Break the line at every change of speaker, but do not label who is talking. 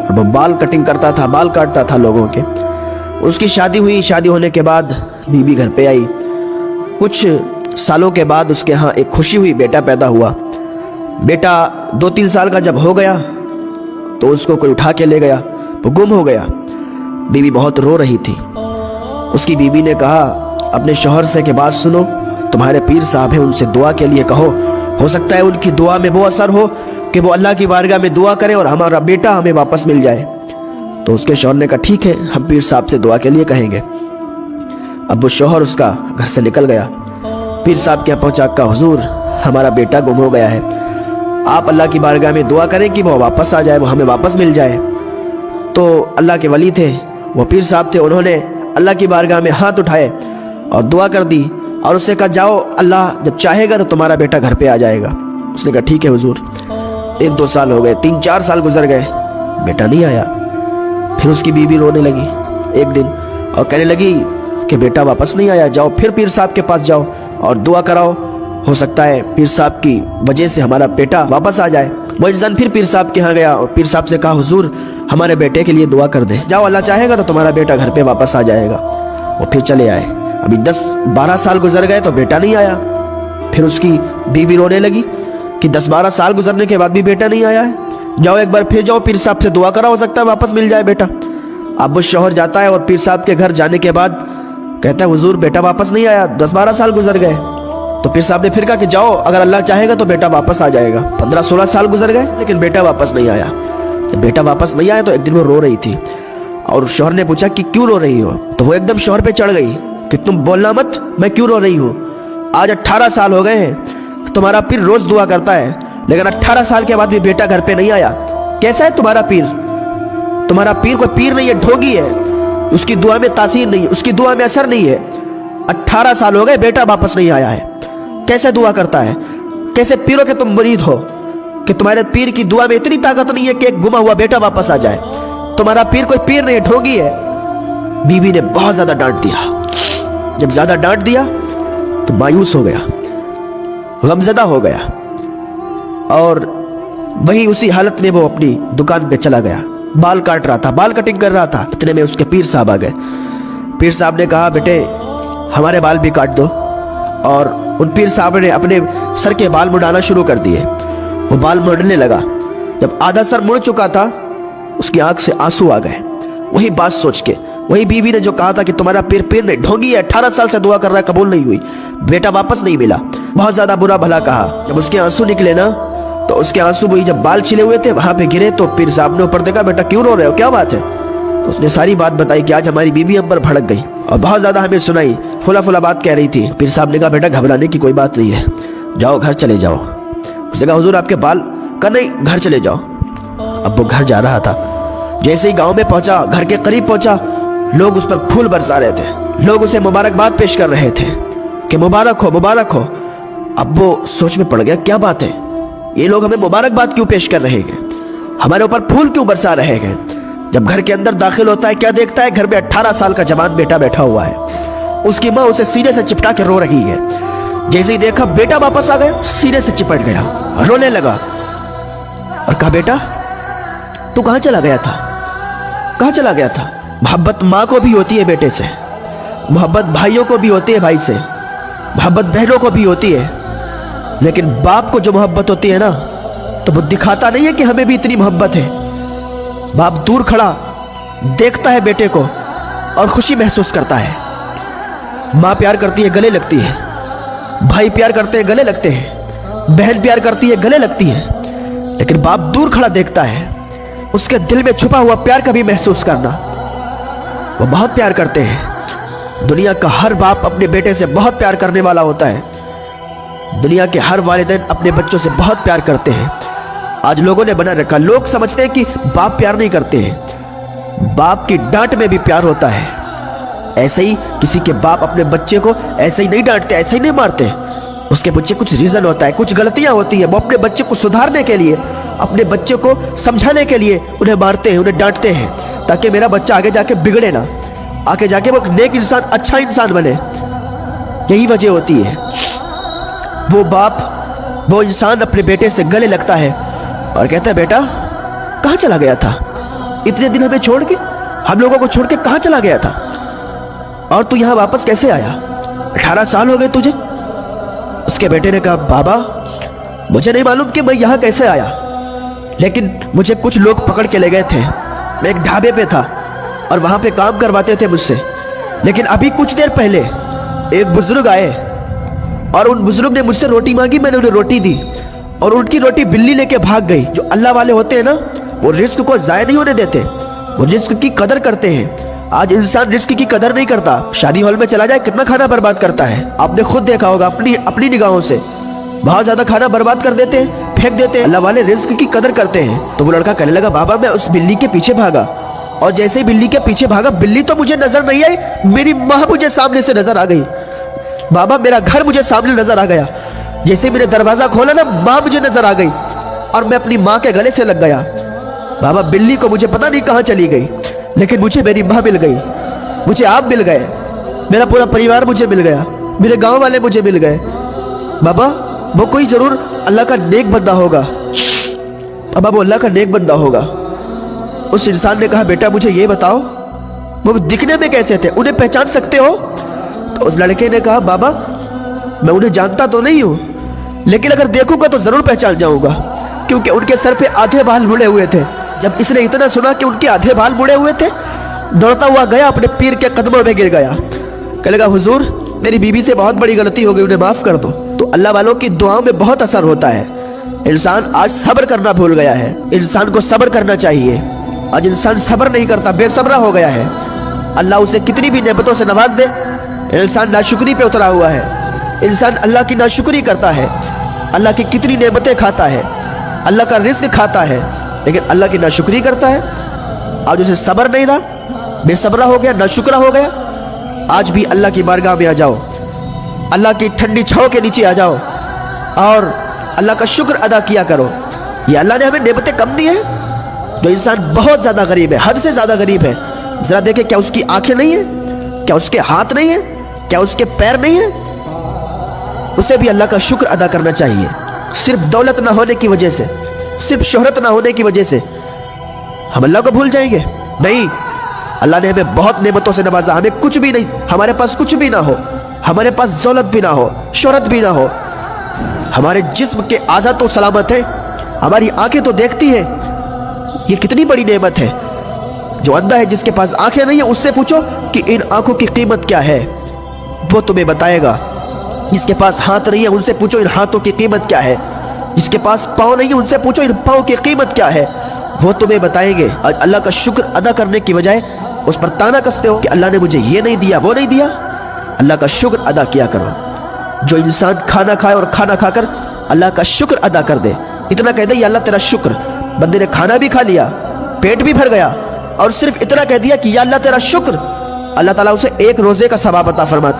और वो बाल कटिंग करता था, बाल काटता था लोगों के। उसकी शादी हुई। शादी होने के बाद बीवी घर पे आई। कुछ सालों के बाद उसके यहाँ एक खुशी हुई, बेटा पैदा हुआ। बेटा 2-3 साल का जब हो गया तो उसको कोई उठा के ले गया, वो गुम हो गया। बीवी बहुत रो रही थी। उसकी बीवी ने कहा अपने शौहर से कि बात सुनो, तुम्हारे पीर साहब हैं, उनसे दुआ के लिए कहो, हो सकता है उनकी दुआ में वो असर हो कि वो अल्लाह की बारगाह में दुआ करें और हमारा बेटा हमें वापस मिल जाए। तो उसके शौहर ने कहा ठीक है, हम पीर साहब से दुआ के लिए कहेंगे। अब वो शौहर उसका घर से निकल गया। पीर साहब क्या पहुंचा, कहा हुजूर हमारा बेटा गुम हो गया है, आप अल्लाह की बारगाह में दुआ करें कि वो वापस आ जाए, वो हमें वापस मिल जाए। तो अल्लाह के वली थे, वो पीर साहब थे, उन्होंने अल्लाह की बारगाह में हाथ उठाए और दुआ कर दी और उससे कहा जाओ, अल्लाह जब चाहेगा तो तुम्हारा बेटा घर पे आ जाएगा। उसने कहा ठीक है हुजूर। 1-2 साल हो गए, 3-4 साल गुजर गए, बेटा नहीं आया। फिर उसकी बीवी रोने लगी एक दिन और कहने लगी कि बेटा वापस नहीं आया, जाओ फिर पीर साहब के पास जाओ और दुआ कराओ, हो सकता है पीर साहब की वजह से हमारा बेटा वापस आ जाए। वो इंसान फिर पीर साहब के यहाँ गया और पीर साहब से कहा हुजूर हमारे बेटे के लिए दुआ कर दे, जाओ अल्लाह चाहेगा तो तुम्हारा बेटा घर पे वापस आ जाएगा। वो फिर चले आए। अभी 10-12 साल गुजर गए तो बेटा नहीं आया। फिर उसकी बीवी रोने लगी कि 10-12 साल गुजरने के बाद भी बेटा नहीं आया है, जाओ एक बार फिर जाओ पीर साहब से दुआ करा, हो सकता है वापस मिल जाए बेटा। अब वो शौहर जाता है और पीर साहब के घर जाने के बाद कहता है हुजूर बेटा वापस नहीं आया, 10-12 साल गुजर गए। तो पीर साहब ने फिर कहा कि जाओ अगर अल्लाह चाहेगा तो बेटा वापस आ जाएगा। 15-16 साल गुजर गए लेकिन बेटा वापस नहीं आया। जब बेटा वापस नहीं आया तो एक दिन वो रो रही थी और शौहर ने पूछा कि क्यों रो रही हो। तो वो एकदम शौहर पे चढ़ गई कि तुम बोलना मत, मैं क्यों रो रही हूँ। आज 18 साल हो गए हैं, तुम्हारा पीर रोज दुआ करता है लेकिन 18 साल के बाद भी बेटा घर पे नहीं आया। कैसा है तुम्हारा पीर? तुम्हारा पीर कोई पीर नहीं है, ढोंगी है, उसकी दुआ में तासीर नहीं है, उसकी दुआ में असर नहीं है। 18 साल हो गए बेटा वापस नहीं आया है, कैसे दुआ करता है? कैसे पीरों के तुम मुरीद हो कि तुम्हारे पीर की दुआ में इतनी ताकत नहीं है कि एक गुमा हुआ बेटा वापस आ जाए? तुम्हारा पीर कोई पीर नहीं है, ढोंगी है। बीवी ने बहुत ज्यादा डांट दिया। जब ज्यादा डांट दिया तो मायूस हो गया, गमजदा हो गया और वही उसी हालत में वो अपनी दुकान पे चला गया। बाल काट रहा था, बाल कटिंग कर रहा था, इतने में उसके पीर साहब आ गए। पीर साहब ने कहा बेटे हमारे बाल भी काट दो। और उन पीर साहब ने अपने सर के बाल मुड़ाना शुरू कर दिए। वो बाल मुड़ने लगा। जब आधा सर मुड़ चुका था उसकी आंख से आंसू आ गए। वही बात सोच के, वही बीवी ने जो कहा था कि तुम्हारा पीर पीर नहीं, ढोंगी है, 18 साल से दुआ कर रहा है, कबूल नहीं हुई, बेटा वापस नहीं मिला, बहुत ज्यादा बुरा भला कहा। जब उसके आंसू निकले ना तो उसके आंसू वही जब बाल छिले हुए थे वहां पे गिरे तो पीर साहब ने ऊपर देखा, बेटा क्यों रो रहे हो, क्या बात है? तो उसने सारी बात बताई कि आज हमारी बीवी हम पर भड़क गई और बहुत ज्यादा हमें सुनाई, फुला फुला बात कह रही थी। पीर साहब ने कहा बेटा घबराने की कोई बात नहीं है, जाओ घर चले जाओ। उसने कहा हुजूर आपके बाल का नहीं, घर चले जाओ। अब वो घर जा रहा था, जैसे ही गांव में पहुंचा, घर के करीब पहुंचा, लोग उस पर फूल बरसा रहे थे, लोग उसे मुबारकबाद पेश कर रहे थे कि मुबारक हो, मुबारक हो। अब वो सोच में पड़ गया क्या बात है, ये लोग हमें मुबारकबाद क्यों पेश कर रहे हैं, हमारे ऊपर फूल क्यों बरसा रहे हैं? जब घर के अंदर दाखिल होता है क्या देखता है, घर में 18 साल का जवान बेटा बैठा हुआ है। उसकी माँ उसे सीने से चिपटा के रो रही है। जैसे ही देखा बेटा वापस आ गया, सीने से चिपट गया, रोने लगा और कहा बेटा तू कहाँ चला गया था, कहाँ चला गया था? मोहब्बत माँ को भी होती है बेटे से, मोहब्बत भाइयों को भी होती है भाई से, मोहब्बत बहनों को भी होती है, लेकिन बाप को जो मोहब्बत होती है ना तो वो दिखाता नहीं है कि हमें भी इतनी मोहब्बत है। बाप दूर खड़ा देखता है बेटे को और खुशी महसूस करता है। माँ प्यार करती है, गले लगती है, भाई प्यार करते हैं, गले लगते हैं, बहन प्यार करती है, गले लगती है, लेकिन बाप दूर खड़ा देखता है। उसके दिल में छुपा हुआ प्यार कभी महसूस करना, वो बहुत प्यार करते हैं। दुनिया का हर बाप अपने बेटे से बहुत प्यार करने वाला होता है। दुनिया के हर वालिदैन अपने बच्चों से बहुत प्यार करते हैं। आज लोगों ने बना रखा, लोग समझते हैं कि बाप प्यार नहीं करते हैं, बाप की डांट में भी प्यार होता है। ऐसे ही किसी के बाप अपने बच्चे को ऐसे ही नहीं डांटते, ऐसे ही नहीं मारते, उसके पीछे कुछ रीजन होता है, कुछ गलतियां होती है। वो अपने बच्चे को सुधारने के लिए, अपने बच्चे को समझाने के लिए उन्हें मारते हैं, उन्हें डांटते हैं, ताकि मेरा बच्चा आगे जाके बिगड़े ना, आगे जाके वो नेक इंसान, अच्छा इंसान बने। यही वजह होती है। वो बाप, वो इंसान अपने बेटे से गले लगता है और कहता है बेटा कहाँ चला गया था, इतने दिन हमें छोड़ के, हम लोगों को छोड़ के कहाँ चला गया था, और तू यहाँ वापस कैसे आया? 18 साल हो गए तुझे। उसके बेटे ने कहा, बाबा मुझे नहीं मालूम कि मैं यहाँ कैसे आया, लेकिन मुझे कुछ लोग पकड़ के ले गए थे। मैं एक ढाबे पे था और वहाँ पे काम करवाते थे मुझसे, लेकिन अभी कुछ देर पहले एक बुजुर्ग आए और उन बुजुर्ग ने मुझसे रोटी मांगी, मैंने उन्हें रोटी दी और उनकी रोटी बिल्ली लेके भाग गई। जो अल्लाह वाले होते हैं ना, वो रिस्क को ज़ाया नहीं होने देते, वो रिस्क की कदर करते हैं। आज इंसान रिस्क की कदर नहीं करता, शादी हॉल में चला जाए कितना खाना बर्बाद करता है, आपने खुद देखा होगा अपनी निगाहों से। बहुत ज्यादा खाना बर्बाद कर देते हैं, फेंक देते हैं। अल्लाह वाले रिस्क की कदर करते हैं। तो वो लड़का कहने लगा, बाबा मैं उस बिल्ली के पीछे भागा, और जैसे ही बिल्ली के पीछे भागा, बिल्ली तो मुझे नजर नहीं आई, मेरी माँ मुझे सामने से नजर आ गई। बाबा मेरा घर मुझे सामने नजर आ गया, जैसे मैंने दरवाजा खोला ना, माँ मुझे नजर आ गई और मैं अपनी माँ के गले से लग गया। बाबा बिल्ली को मुझे पता नहीं कहाँ चली गई, लेकिन मुझे मेरी माँ मिल गई, मुझे आप मिल गए, मेरा पूरा परिवार मुझे मिल गया, मेरे गांव वाले मुझे मिल गए। बाबा वो कोई जरूर अल्लाह का नेक बंदा होगा, बाबा वो अल्लाह का नेक बंदा होगा। उस इंसान ने कहा, बेटा मुझे ये बताओ वो दिखने में कैसे थे, उन्हें पहचान सकते हो? तो उस लड़के ने कहा, बाबा मैं उन्हें जानता तो नहीं हूँ, लेकिन अगर देखूंगा तो जरूर पहचान जाऊंगा, क्योंकि उनके सर पे आधे बाल मुड़े हुए थे। जब इसने इतना सुना कि उनके आधे बाल मुड़े हुए थे, दौड़ता हुआ गया, अपने पीर के कदमों में गिर गया। कहने लगा, हुजूर मेरी बीवी से बहुत बड़ी गलती हो गई, उन्हें माफ कर दो। तो अल्लाह वालों की दुआओं में बहुत असर होता है। इंसान आज सब्र करना भूल गया है, इंसान को सब्र करना चाहिए। आज इंसान सब्र नहीं करता, बेसब्रा हो गया है। अल्लाह उसे कितनी भी नेमतों से नवाज दे, इंसान नाशुक्री पे उतरा हुआ है। इंसान अल्लाह की नाशुक्री करता है, अल्लाह की कितनी नेमतें खाता है, अल्लाह का रिस्क खाता है, लेकिन अल्लाह की नाशुक्री करता है। आज उसे सब्र नहीं रहा, बेसब्रा हो गया, नाशुक्रा हो गया। आज भी अल्लाह की बारगाह में आ जाओ, अल्लाह की ठंडी छांव के नीचे आ जाओ और अल्लाह का शुक्र अदा किया करो। ये अल्लाह ने हमें नेमतें कम दी है। जो इंसान बहुत ज़्यादा गरीब है, हद से ज़्यादा गरीब है, ज़रा देखे क्या उसकी आंखें नहीं है, क्या उसके हाथ नहीं है, क्या उसके पैर नहीं है? उसे भी अल्लाह का शुक्र अदा करना चाहिए। सिर्फ दौलत ना होने की वजह से, सिर्फ शोहरत ना होने की वजह से हम अल्लाह को भूल जाएंगे? नहीं, अल्लाह ने हमें बहुत नेमतों से नवाजा। हमें कुछ भी नहीं, हमारे पास कुछ भी ना हो, हमारे पास दौलत भी ना हो, शोहरत भी ना हो, हमारे जिस्म के आज़ा तो सलामत है, हमारी आंखें तो देखती है। ये कितनी बड़ी नेमत है। जो अंधा है, जिसके पास आंखें नहीं है, उससे पूछो कि इन आंखों की कीमत क्या है, वो तुम्हें बताएगा। जिसके पास हाथ नहीं है, उनसे पूछो इन हाथों की कीमत क्या है। जिसके पास पाँव नहीं है, उनसे पूछो इन पाँव की कीमत क्या है, वो तुम्हें बताएंगे। आज अल्लाह का शुक्र अदा करने की बजाय उस पर ताना कसते हो कि अल्लाह ने मुझे ये नहीं दिया, वो नहीं दिया। अल्लाह का शुक्र अदा किया करो। जो इंसान खाना खाए और खाना खाकर अल्लाह का शुक्र अदा कर दे, इतना कह दे, या अल्लाह तेरा शुक्र। बंदे ने खाना भी खा लिया, पेट भी भर गया, और सिर्फ इतना कह दिया कि या अल्लाह तेरा शुक्र, अल्लाह ताला उसे एक रोजे का सवाब अता फरमाता।